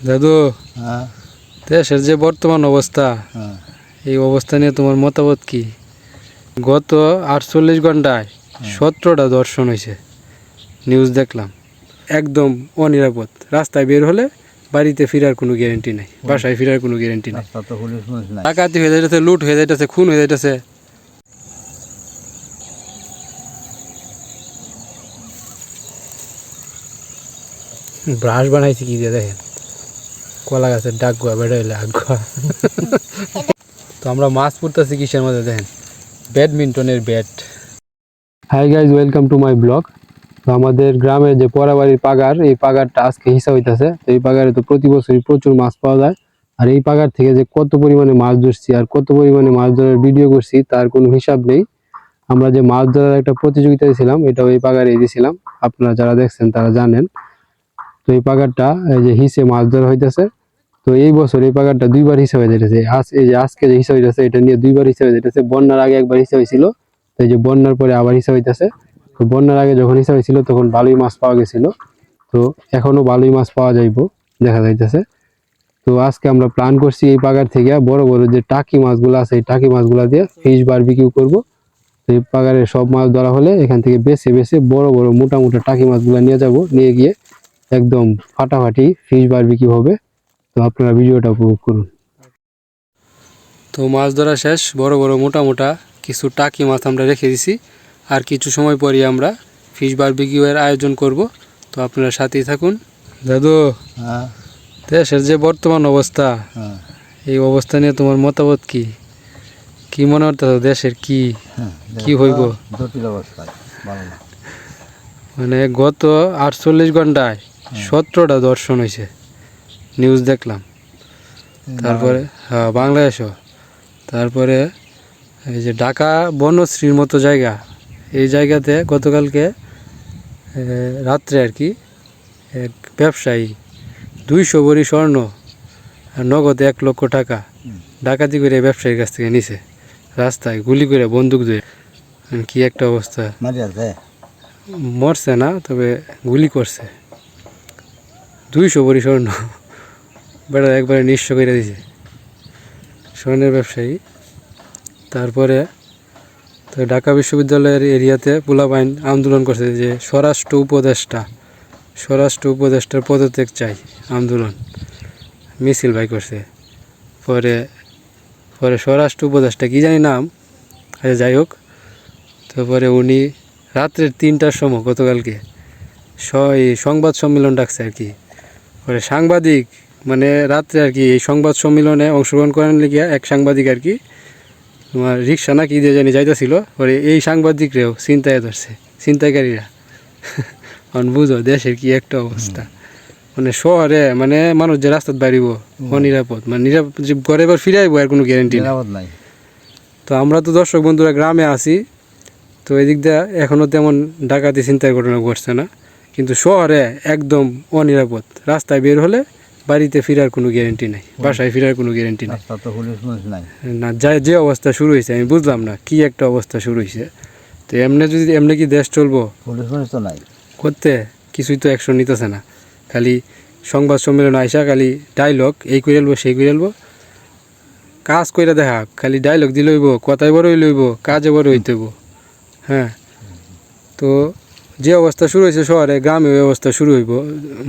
দাদু, দেশের যে বর্তমান অবস্থা, এই অবস্থা নিয়ে তোমার মতামত কি? গত 48 ঘন্টায় 17টা ধর্ষণ হয়েছে, নিউজ দেখলাম। একদম অনিরাপদ, রাস্তায় বের হলে বাড়িতে ফেরার কোনো গ্যারেন্টি নাই, বাসায় ফেরার কোনো গ্যারেন্টি নাই। ডাকাতি হয়ে যাইতেছে, লুট হয়ে যাইতেছে, খুন হয়ে যাইতেছে। ব্রাশ বানাইছি কি দিয়ে দেখেন, কলা গাছের ডাক গুয়া বেড়া হইলে আগুয়া। তো আমরা মাছ পড়তেছি কিসের মধ্যে দেখেন, ব্যাডমিন্টনের bat. Hi guys, welcome to my blog. তো আমাদের গ্রামে যে পরাবাড়ির পাগার, এই পাগারটা আজকে হিসাব হইতেছে। তো এই পাগারে তো প্রতি বছরই প্রচুর মাছ পাওয়া যায়। আর এই পাগার থেকে যে কত পরিমাণে মাছ ধরছি আর কত পরিমাণে মাছ ধরার ভিডিও করছি তার কোনো হিসাব নেই। আমরা যে মাছ ধরার একটা প্রতিযোগিতা দিয়েছিলাম, এটাও এই পাগারে দিয়েছিলাম। আপনারা যারা দেখছেন তারা জানেন। তো এই পাগারটা এই যে হিসে মাছ ধরা হইতেছে। তো এই বছর এই পাগারটা দুইবার হিসাব হয়ে যেতেছে। এই যে আজকে যে হিসাব হইতেছে, এটা নিয়ে দুইবার হিসাব হয়ে যেতেছে। বন্যার আগে একবার হিসাব হয়েছিল, তো এই যে বন্যার পরে আবার হিসাব হইতেছে। তো বন্যার আগে যখন হিসাব হয়েছিল তখন ভালোই মাছ পাওয়া গেছিল, তো এখনো ভালোই মাছ পাওয়া যাইব দেখা যাইতেছে। তো আজকে আমরা প্ল্যান করছি এই পাগার থেকে বড় বড় যে টাকি মাছগুলো আছে, এই টাকি মাছগুলা দিয়ে ফিশ বারবিকিউ করবো। তো এই পাগারে সব মাছ ধরা হলে এখান থেকে বেছে বেছে বড় বড় মোটা মোটা টাকি মাছগুলা নিয়ে যাব, নিয়ে গিয়ে একদম ফাটাফাটি ফিশ বারবিকিউ হবে। তো আপনারা ভিডিওটা উপভোগ করুন। তো মাছ ধরা শেষ, বড় বড় মোটা মোটা কিছু টাকি মাছ আমরা রেখে দিছি। আর কিছু সময় পরই আমরা ফিশ বারবিকিউ এর আয়োজন করব। তো আপনারা সাথেই থাকুন। দাদু, দেশের যে বর্তমান অবস্থা, এই অবস্থা নিয়ে তোমার মতামত কি? কি মনে হতো দেশের কি কি হইব? মানে গত 48 ঘন্টায় 17টা ধর্ষণ হয়েছে, নিউজ দেখলাম। তারপরে বাংলাদেশও, তারপরে এই যে ঢাকা বনশ্রীর মতো জায়গা, এই জায়গাতে গতকালকে রাত্রে আর কি এক ব্যবসায়ী 200 ভরি স্বর্ণ আর নগদে 1 লক্ষ টাকা ডাকাতি করে ব্যবসায়ীর কাছ থেকে নিছে, রাস্তায় গুলি করে বন্দুক দিয়ে। কি একটা অবস্থা! মরছে না, তবে গুলি করছে। 200 ভরি স্বর্ণ বেড়া একবারে নিঃস্ব করে দিছে স্বর্ণের ব্যবসায়ী। তারপরে তো ঢাকা বিশ্ববিদ্যালয়ের এরিয়াতে পোলাপাইন আন্দোলন করছে যে স্বরাষ্ট্র উপদেষ্টার পদত্যাগ চাই আন্দোলন, মিছিল ভাই করছে। পরে পরে স্বরাষ্ট্র উপদেষ্টা কি জানি নাম, যাই হোক। তারপরে উনি রাত্রের 3টার সময় গতকালকে সংবাদ সম্মেলন ডাকছে আর কি। পরে সাংবাদিক, মানে রাত্রে আর কি এই সংবাদ সম্মেলনে অংশগ্রহণ করার লিগে এক সাংবাদিক আর কি তোমার রিক্সা না কি দিয়ে জানি যাইতেছিল। পরে এই সাংবাদিকরেও ছিনতাই ধরছে ছিনতাইকারীরা। বুঝো দেশের কি একটা অবস্থা। মানে শহরে মানে মানুষ যে রাস্তায় বাড়িব অনিরাপদ, মানে নিরাপদ যে ঘরে এবার ফিরে আইব আর কোনো গ্যারেন্টি নাই। তো আমরা তো দর্শক বন্ধুরা গ্রামে আছি, তো এদিক দিয়ে এখনও তেমন ডাকাতি ছিনতাইয়ের ঘটনা ঘটছে না, কিন্তু শহরে একদম অনিরাপদ। রাস্তায় বের হলে বাড়িতে ফেরার কোনো গ্যারেন্টি নাই, বাসায় ফেরার কোনো গ্যারেন্টি নাই। না, যে অবস্থা শুরু হয়েছে আমি বুঝলাম না, কি একটা অবস্থা শুরু হয়েছে। তো এমনি কি দেশ চলবো? করতে কিছুই তো অ্যাকশন নিতেছে না, খালি সংবাদ সম্মেলন আইসা খালি ডায়লগ, এই করে লইব সেই করে লইব, কাজ কইরা দেখা খালি ডায়লগ দিয়ে লইব, কথায় বড় হই লইব, কাজে বড় হইতে হইব। হ্যাঁ, তো যে অবস্থা শুরু হয়েছে শহরে, গ্রামে ওই অবস্থা শুরু হইব,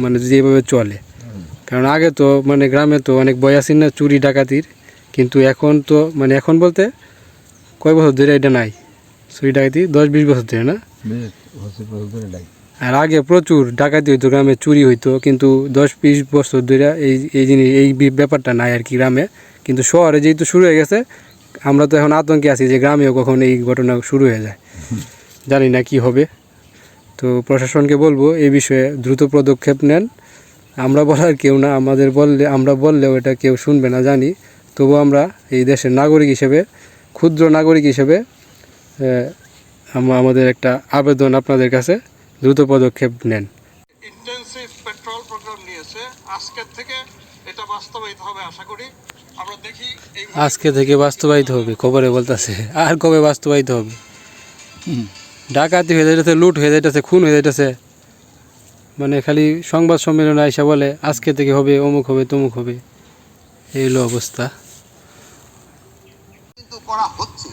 মানে যদি এভাবে চলে। কারণ আগে তো মানে গ্রামে তো অনেক ভয় আছে না চুরি ডাকাতির, কিন্তু এখন তো মানে এখন বলতে কয় বছর ধরে এটা নাই চুরি ডাকাতি, 10-20 বছর ধরে না। আর আগে প্রচুর ডাকাতি হইতো, গ্রামে চুরি হইতো, কিন্তু 10-20 বছর ধরে এই ব্যাপারটা নাই আর কি গ্রামে। কিন্তু শহরে যেহেতু শুরু হয়ে গেছে, আমরা তো এখন আতঙ্কে আছি যে গ্রামেও কখন এই ঘটনা শুরু হয়ে যায়, জানি না কি হবে। তো প্রশাসনকে বলবো এই বিষয়ে দ্রুত পদক্ষেপ নেন। আমরা বলার কেউ না, আমরা বললেও এটা কেউ শুনবে না জানি, তবু আমরা এই দেশের নাগরিক হিসেবে, ক্ষুদ্র নাগরিক হিসেবে আমাদের একটা আবেদন আপনাদের কাছে, দ্রুত পদক্ষেপ নেন। ইন্টেনসিভ পেট্রোল প্রোগ্রাম নিয়েছে, আজকের থেকে এটা বাস্তবায়িত হবে আশা করি। আমরা দেখি আজকে থেকে বাস্তবায়িত হবে, খবরে বলতেছে। আর কবে বাস্তবায়িত হবে? ডাকাতি হয়ে যাইতেছে, লুট হয়ে যাইতেছে, খুন হয়ে যাইতেছে। মানে খালি সংবাদ সম্মেলনে আইসা বলে আজকে থেকে হবে, অমুক হবে, তমুক হবে, এই হলো অবস্থা। কিন্তু করা হচ্ছে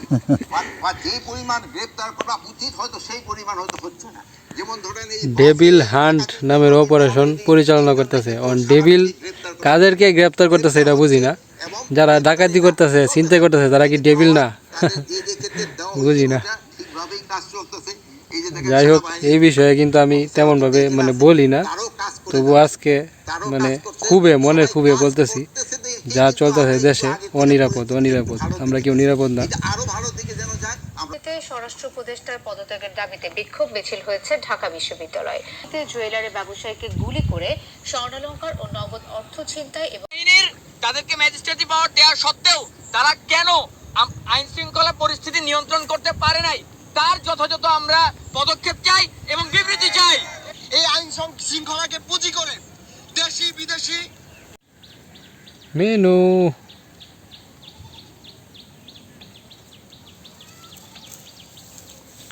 বা যে পরিমাণ গ্রেপ্তার করা উচিত হয়তো সেই পরিমাণ হয়তো হচ্ছে না। যেমন ধরেন এই ডেভিল হান্ট নামের অপারেশন পরিচালনা করতেছে। অন ডেভিল কাদেরকে গ্রেপ্তার করতেছে এটা বুঝি না। যারা ডাকাতি করতেছে, চিন্তা করতেছে, তারা কি ডেভিল না? বুঝি না। ঠিকভাবেই কাজ চলতেছে। এই যে দেখেন যাই হোক, এই বিষয়ে কিন্তু আমি তেমনভাবে মানে বলি না, তবু আজকে মানে মনে খুবই বলতেছি, যা চলতেছে দেশে অনিরাপদ, অনিরাপদ। আমরা কেউ নিরাপদ না। আরো ভালো দিকে যেন যায়। স্বরাষ্ট্র উপদেষ্টার পদত্যাগের দাবিতে বিক্ষোভ মিছিল হয়েছে ঢাকা বিশ্ববিদ্যালয়ে। জুয়েলারি ব্যবসায়ীকে গুলি করে স্বর্ণালংকার ও নগদ অর্থ ছিনতাই এবং তাদেরকে ম্যাজিস্ট্রেটি পাওয়ার দেওয়া সত্ত্বেও তারা কেন আইন শৃঙ্খলা পরিস্থিতি নিয়ন্ত্রণ করতে পারে নাই, তার যথাযথ আমরা পদক্ষেপ চাই এবং বিবৃতি চাই। এই আইন শৃঙ্খলাকে পুঁজি করে দেশি বিদেশি মেনু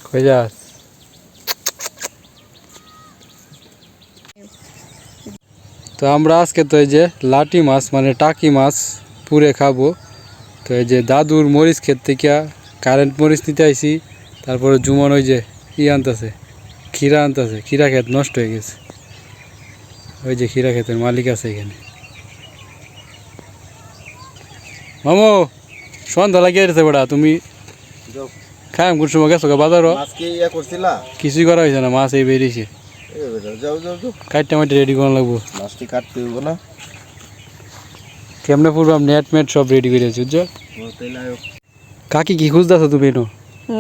কই যাস? তো আমরা আজকে তো এই যে লাটি মাছ মানে টাকি মাছ পুরে খাবো। তো এই যে দাদুর মরিচ ক্ষেত থেকে কারেন্ট মরিচ নিতে আইছি। তারপরে জুমন ওই যে আনতেছে, ক্ষীরা আনতেছে। ক্ষীরা ক্ষেত নষ্ট হয়ে গেছে, ওই যে ক্ষীরা ক্ষেতের মালিক আছে এখানে। মামু সন্ধ্যা লাগিয়ে গেছে বেড়া, তুমি খায়াম কোন সময় গেছো বাজারও? কিছুই করা হয়েছে না, মাছ এই বেরিয়েছে। কাটটা মাটি রেডি করা লাগবো, মাছটি কাটতে হইব না? কেমনে পুরো নেট মেট সব রেডি করে দিয়েছি বুঝছো? কাকি কি খুঁজতেছো তুমি? এনো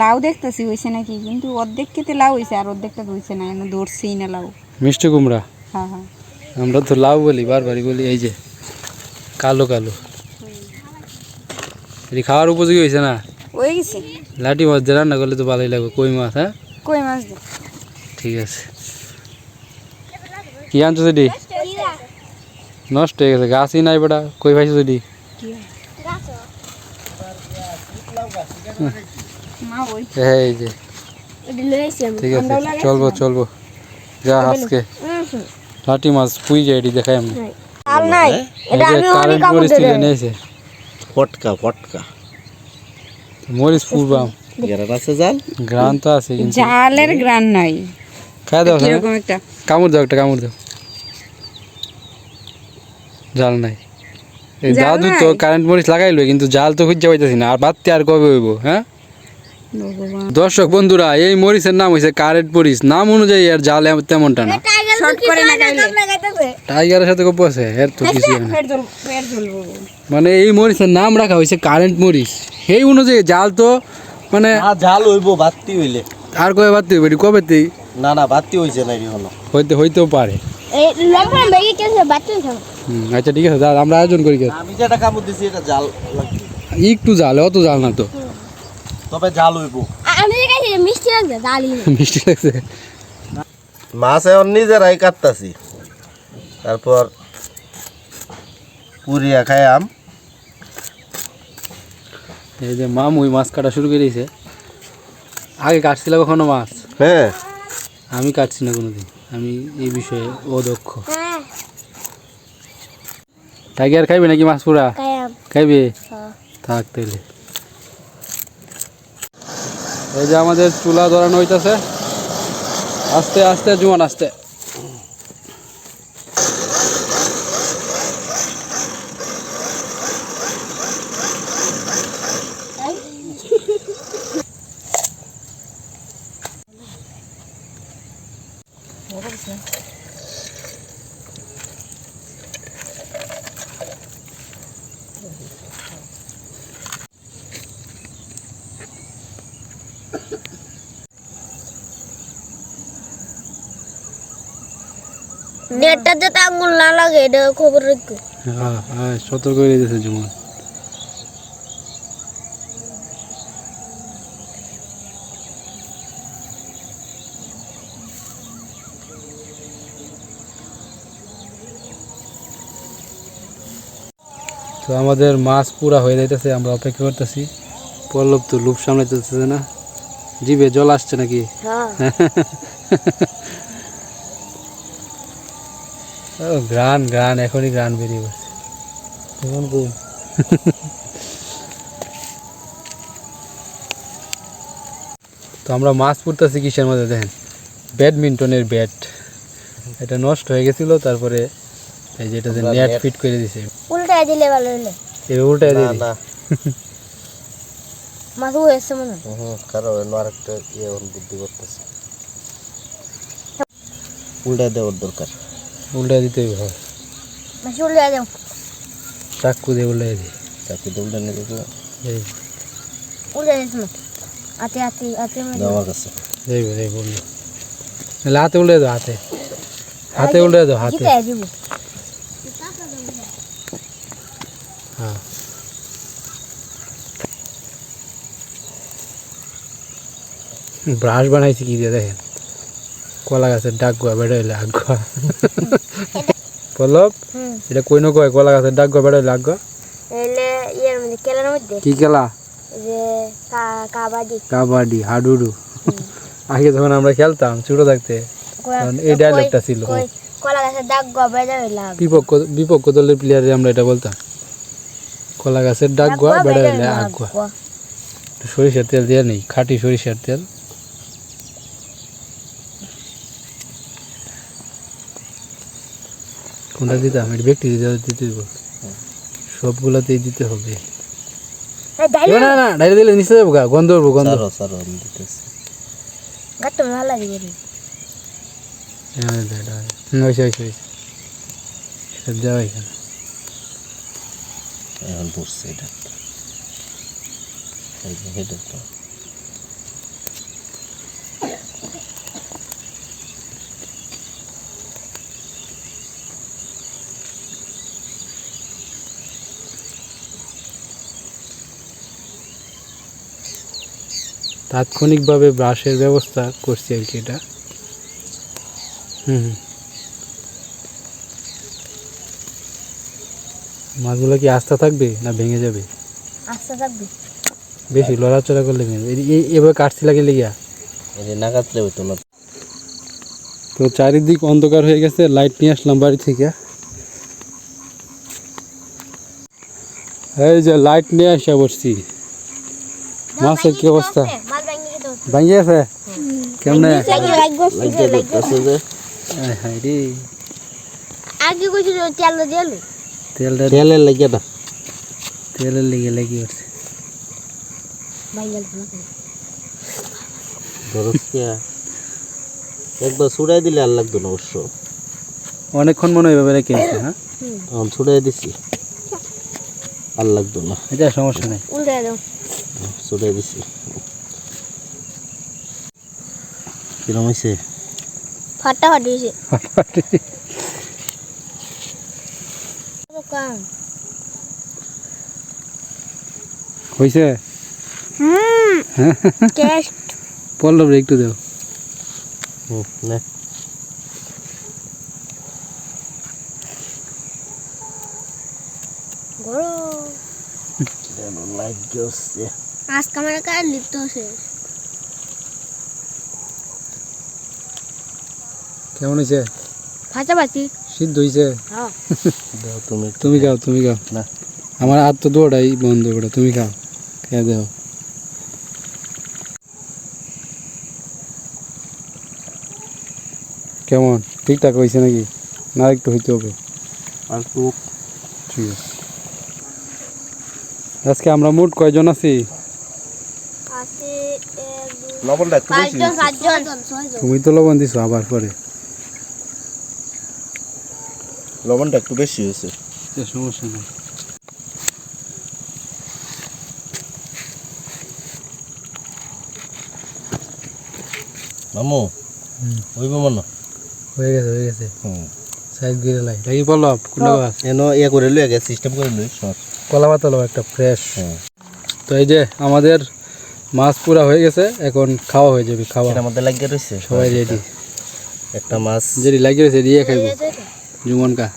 লাউ দেখতেছি হইছে নাকি, কিন্তু অর্ধেক কেটে লাউ হইছে আর অর্ধেকটা হইছে না, এনে ধরছি না লাউ। মিষ্টি কুমড়া? হ্যাঁ হ্যাঁ, আমরা তো লাউ বলি, বারবারই বলি। এই যে কালো কালো, এটি খাওয়ার উপযোগী হয়েছে না? ওই গেছে। লাটি মাছ দিয়ে রান্না করলে তো ভালোই লাগবে। কই মাছ? হ্যাঁ কই মাছ দে। ঠিক আছে। কি আনছো সেটি? নষ্ট হয়ে গেছে, গাছই নাই বেটা। কই পাইছো সেটি? মা ওই এই যে ঠিক আছে, চলবো চলবো। যা আজকে লাটি মাছ পুই যায়, এটি দেখাই আমি। আর নাই, এটা আমি অনেক কারেন্ট কাপড় পরিস্থিতি ধরে নিয়েছে, ফটকা ফটকা মরিচ ফুরবাম। গেরার আছে জাল? গ্রান তো আছে কিন্তু জালের গ্রান নাই। খাই দাও, হ্যাঁ? এরকম একটা কামড় দাও, একটা কামড় দাও। জাল নাই। এই জাল দাদু তো নাই? কারেন্ট মরিচ লাগাইলো, কিন্তু জাল তো খুঁজে পাইতেছি না। আর বাড়তে আর কবে হইব? হ্যাঁ ভগবান। দর্শক বন্ধুরা, এই মরিচের নাম হয়েছে কারেন্ট মরিচ। নাম অনুযায়ী আর জাল তেমনটা না। শর্ট করে না খাইলে টাইগারের সাথে কব আছে, এর তো কিছু না। পেট জ্বলবো। মানে এই মরিচের নাম রাখা হয়েছে কারেন্ট মরিচ। সেই অনুযায়ী জাল তো মানে জাল হইব বাতি হইলে। আর কবে বাড়তে হইব? কবে না না বাতি হইছে না হলো। হইতেও পারে। আচ্ছা ঠিক আছে, আমরা আয়োজন করি। আমি যেটা কামড় দিছি এটা জাল লাগবে। একটু জাল, অত জাল না তো। তবে জাল হইব। মিষ্টি লাগছে, ডালি মিষ্টি লাগছে। মাছ এখন নিজেরাই কাটতাছি, তারপর পুরিয়া খাইয়াম। এই যে মামুই মাছ কাটা শুরু করে দিয়েছে। আগে কাটছিল কখনো মাছ? হ্যাঁ, আমি কাটছি না কোনোদিন, আমি এই বিষয়ে অদক্ষ। টাইগার খাইবে নাকি মাছ পুরা? খাইবে, থাক তাইলে। এই যে আমাদের চুলা ধরানো হইতাছে। আস্তে আস্তে জুয়ান, আস্তে। নেটটা যাতে আঙুল না লাগে এটা খবর রাখো। হ্যাঁ হ্যাঁ, সতর্ক করে দিতেছে জুয়ান। তো আমাদের মাছ পুরা হয়ে যাইতেছে, আমরা অপেক্ষা করতেছি। পল্লব তো লোভ সামলাইতেছে না, জিভে জল আসছে নাকি? গ্রান গ্রান এখনই গ্রান বেরিয়ে গেছে কেমন কই তো আমরা মাছ পড়তেছি কিসের মধ্যে দেখেন ব্যাডমিন্টনের ব্যাট এটা নষ্ট হয়ে গেছিল তারপরে এই যে এটাতে আমরা নেট net- ফিট করে দিছে উল্টা দিলে ভালো হলো এর উল্টায় না দিয়ে না মাছ হয়েছে মনে হয়। কারণ অন্য আরেকটা ইয়ে বুদ্ধি করতেছে উল্টা দেওয়ার দরকার উল্টায় দিতে হবে মাছ উল্টা দাও চাকু দিয়ে উল্টায় দিই চাকরি তো উল্টা নিয়ে দেখলো এই উল্টা দিস না আতে আতে আতে দাও আমার কাছে যাইব যাইব বললো তাহলে হাতে উল্টায় দাও হাতে হাতে উল্টায় দাও হাতে জিতে দিব হ্যাঁ ব্রাশ বানাইছি কি দিয়ে দেখেন কলা গাছের ডাক গোয়া বেড়া হইলে আগ গোয়া পল্লব এটা কই না কয় কলা গাছের ডাক গোয়া বেড়া হইলে আগ গোয়া এলে ইয়ের মধ্যে খেলার মধ্যে কি খেলা যে কাবাডি কাবাডি হাডুডু আগে যখন আমরা খেলতাম ছোট থাকতে তখন এই ডায়লগটা ছিল কলা গাছের দাগ গবেদা হইলাম বিপক্ষ দলের প্লেয়ারে আমরা এটা বলতাম কলা গাছের ডাক গোয়া বেড়া হইলে আগ গোয়া সরিষার তেল দিয়ে নেই খাঁটি সরিষার তেল কোনটা দিতাম এটা ব্যক্তি দিতে দিব সবগুলোতেই দিতে হবে না না ডাইরে দিলে নিচে যাবো গা গন্ধ করবো গন্ধ সারো সারো আমি দিতেছি গাত ভালো লাগে হয়েছে হয়েছে হয়েছে সেটা দেওয়া এখানে এখন পড়ছে এটা এই যে হেডের তো তাৎক্ষণিকভাবে ব্রাশের ব্যবস্থা করছি আর কি এটা মাছগুলো কি আস্থা থাকবে না ভেঙে যাবে আস্তে থাকবি বেশি লড়াচড়া করলে ভেঙে যাবে এভাবে কাটছি লাগে লেগিয়া এই যে না কাটলে হইতো না তো চারিদিক অন্ধকার হয়ে গেছে লাইট নিয়ে আসলাম বাড়ি থেকে এই যে লাইট নিয়ে আসা বসছি মাছের কি অবস্থা মাছ ভেঙে গেছে ভাঙিয়ে আছে কেমনে লাগিয়ে দিতেছে যে হ্যাঁ রে আগে কইছিল তেল দিল তেলটা তেলের লাগিয়ে না তেলের লেগে লেগে উঠছে ভাইঙ্গা ধরস্কিয়া একবার ছুড়াই দিলে আর লাগতো না অবশ্য অনেকক্ষণ মনে হয় এভাবে রেখে আছে হ্যাঁ এখন ছুড়াই দিছি আর লাগতো না এটা সমস্যা নেই উল্টা দাও ছুড়াই দিছি কিরম হয়েছে ফাটা ফাটিছে কাম হয়েছে টেস্ট পল্লব রে একটু দাও নে গরম লাইট জ্বলছে আজ ক্যামেরা কার লিপ্ত আছে কেমন হয়েছে ফাটা ফাটি সিদ্ধ হয়েছে হ্যাঁ দাও তুমি তুমি খাও না আমার হাত তো দৌড়াই বন্ধ করে তুমি খাও খেয়ে দাও কেমন ঠিকঠাক হয়েছে নাকি না একটু হইতে হবে আর তো ঠিক আছে আজকে আমরা মোট কয়জন আছি আছে লবণটা একটু বেশি পাঁচজন সাতজন তুমি তো লবণ দিছো আবার পরে লবণটা একটু বেশি হয়েছে সমস্যা নেই মামু হইব মনে হয়ে গেছে হুম সাইজ ঘিরে লাই লাগি পল্লব কোনটা গাছ এন ইয়ে করে লই আগে সিস্টেম করে লই সব কলা পাতা লো একটা ফ্রেশ হ্যাঁ তো এই যে আমাদের মাছ পুরা হয়ে গেছে এখন খাওয়া হয়ে যাবে খাওয়া এটার মধ্যে লাগিয়ে রয়েছে সবাই রেডি একটা মাছ যেটি লাগিয়ে রয়েছে দিয়ে খাইব জুমন কা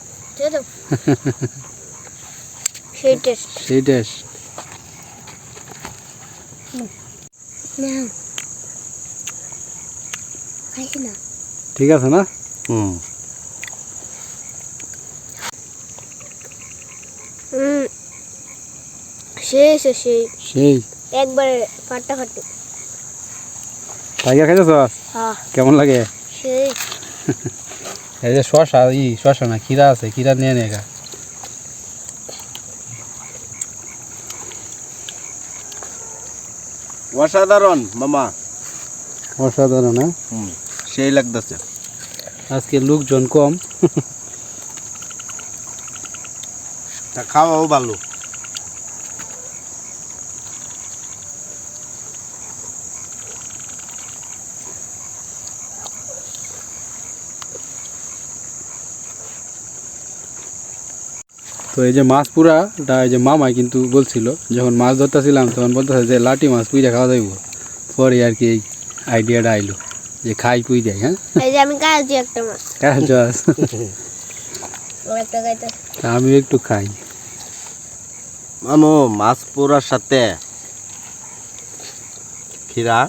সেই টেস্ট সেই টেস্ট খাইছি না ঠিক আছে না হুম সেই সেই একবারে ফাটাফাটি টাইগার খাইতেছ? হ্যাঁ কেমন লাগে? সেই এই যে শশা না খিরা আছে, খিরা নিয়ে নে গা। অসাধারণ মামা, অসাধারণ। হ্যাঁ, সেই লাগতেছে। আজকে লোকজন কম। তা খাওয়াও ভালো। তো এই যে মাছ পুরাটা এই যে মামাই কিন্তু বলছিল, যখন মাছ ধরতেছিলাম তখন বলতেছে যে লাটি মাছ পুইরা খাওয়া যাইব। পরে আর কি এই আইডিয়াটা আইলো যে খাই পুই দেয়। হ্যাঁ, এই যে আমি খাইছি একটা মাছ একটা খাইতেছি তা আমি একটু খাই। মামু মাছ পোড়ার সাথে খিরা,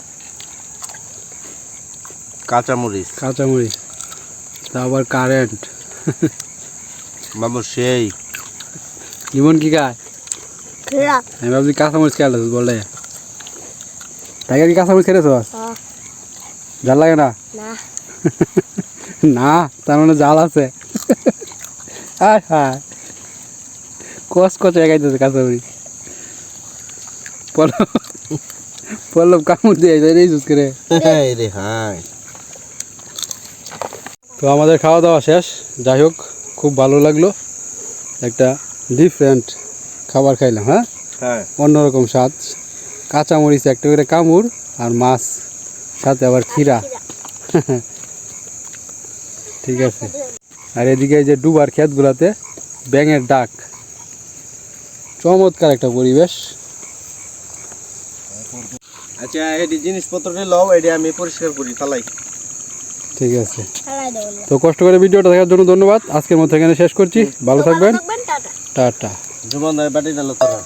কাঁচামরিচ, কাঁচামরিচ, তা আবার কারেন্ট। মামু সেই। ইমন কি খায়? খেলা আমি ভাবছি কাঁচামরিচ খেয়াল বলে। টাইগার কি কাঁচামরিচ খেয়েছ? জাল লাগে না? না না, তার মানে জাল আছে। হায় হায়, কচকচে খাইতেছে কাঁচামরিচ। পল্লব কামড় দিয়ে এই জুস করে। রে হাই। তো আমাদের খাওয়া দাওয়া শেষ। যাই হোক, খুব ভালো লাগলো, একটা ডিফারেন্ট খাবার খাইলাম। হ্যাঁ, হ্যাঁ অন্যরকম স্বাদ। কাঁচামরিচ একটা করে কামড় আর মাছ সাথে আবার খিরা। ঠিক আছে। আর এদিকে এই যে ডুবার ক্ষেতগুলাতে ব্যাঙের ডাক, চমৎকার একটা পরিবেশ। আচ্ছা, এটি জিনিসপত্র লও, এটি আমি পরিষ্কার করি ফালাই। ঠিক আছে, খেলাই দেবো তো কষ্ট করে ভিডিওটা দেখার জন্য ধন্যবাদ। আজকের মতো এখানে শেষ করছি। ভালো থাকবেন, টাটা টাটা। জীবন বাটি ডালো তোরা।